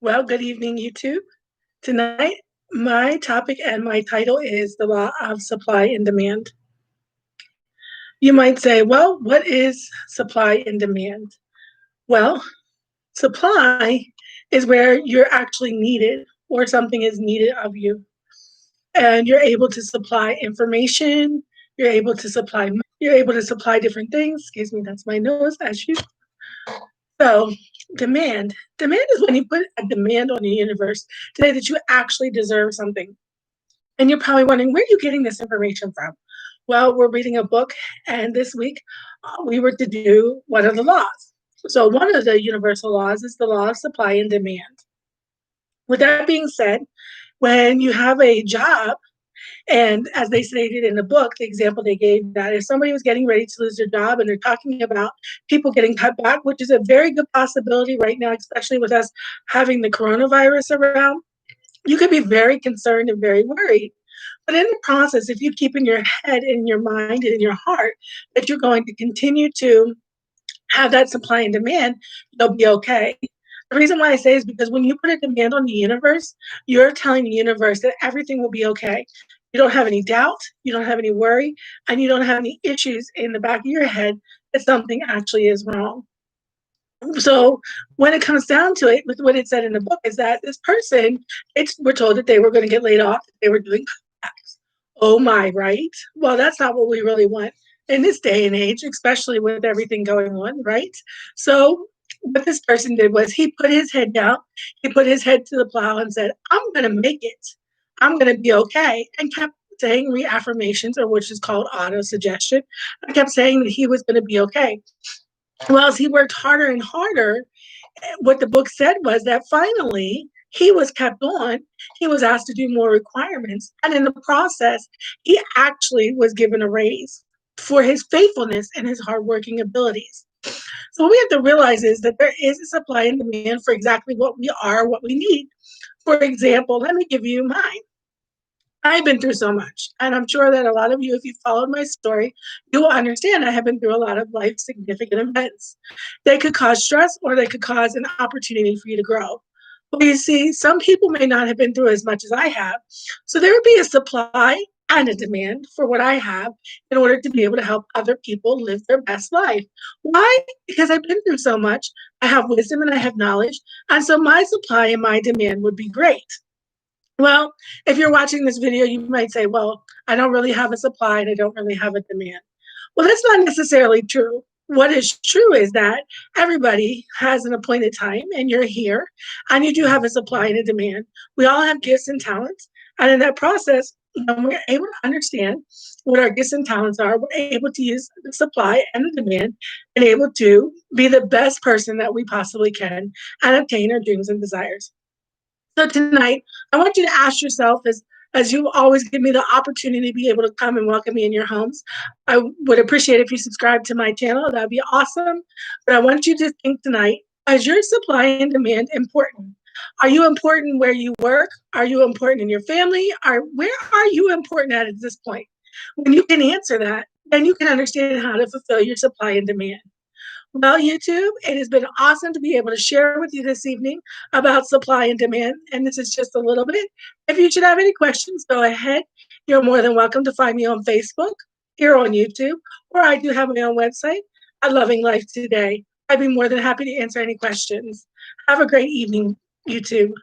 Well, good evening, YouTube. Tonight, my topic and my title is the law of supply and demand. You might say, well, what is supply and demand? Well, supply is where you're actually needed or something is needed of you. And you're able to supply information, you're able to supply different things. Excuse me, that's my nose as you. So, demand is when you put a demand on the universe to say that you actually deserve something. And you're probably wondering, where are you getting this information from? Well, we're reading a book, and this week we were to do one of the laws. So, one of the universal laws is the law of supply and demand. With that being said, when you have a job, and as they stated in the book, the example they gave that if somebody was getting ready to lose their job and they're talking about people getting cut back, which is a very good possibility right now, especially with us having the coronavirus around, you could be very concerned and very worried. But in the process, if you keep in your head, in your mind, and in your heart that you're going to continue to have that supply and demand, you'll be okay. The reason why I say is because when you put a demand on the universe, you're telling the universe that everything will be okay. You don't have any doubt, you don't have any worry, and you don't have any issues in the back of your head that something actually is wrong. So when it comes down to it, with what it said in the book is that this person, we're told that they were going to get laid off, they were doing cutbacks. Oh my, right? Well, that's not what we really want in this day and age, especially with everything going on, right? So what this person did was he put his head down, he put his head to the plow and said, I'm going to make it. I'm going to be okay. And kept saying reaffirmations, or which is called auto suggestion. I kept saying that he was going to be okay. Well, as he worked harder and harder, what the book said was that finally he was kept on. He was asked to do more requirements. And in the process, he actually was given a raise for his faithfulness and his hardworking abilities. So what we have to realize is that there is a supply and demand for exactly what we are, what we need. For example, let me give you mine. I've been through so much, and I'm sure that a lot of you, if you followed my story, you will understand I have been through a lot of life significant events. They could cause stress or they could cause an opportunity for you to grow. But you see, some people may not have been through as much as I have. So there would be a supply and a demand for what I have in order to be able to help other people live their best life. Why? Because I've been through so much. I have wisdom and I have knowledge. And so my supply and my demand would be great. Well, if you're watching this video, you might say, well, I don't really have a supply and I don't really have a demand. Well, that's not necessarily true. What is true is that everybody has an appointed time and you're here and you do have a supply and a demand. We all have gifts and talents. And in that process, when we're able to understand what our gifts and talents are, we're able to use the supply and the demand and able to be the best person that we possibly can and obtain our dreams and desires. So tonight, I want you to ask yourself, as you always give me the opportunity to be able to come and welcome me in your homes. I would appreciate if you subscribe to my channel. That'd be awesome. But I want you to think tonight, is your supply and demand important? Are you important where you work? Are you important in your family? Where are you important at this point? When you can answer that, then you can understand how to fulfill your supply and demand. Well, YouTube, it has been awesome to be able to share with you this evening about supply and demand. And this is just a little bit. If you should have any questions, go ahead. You're more than welcome to find me on Facebook, here on YouTube, or I do have my own website at Loving Life Today. I'd be more than happy to answer any questions. Have a great evening, YouTube.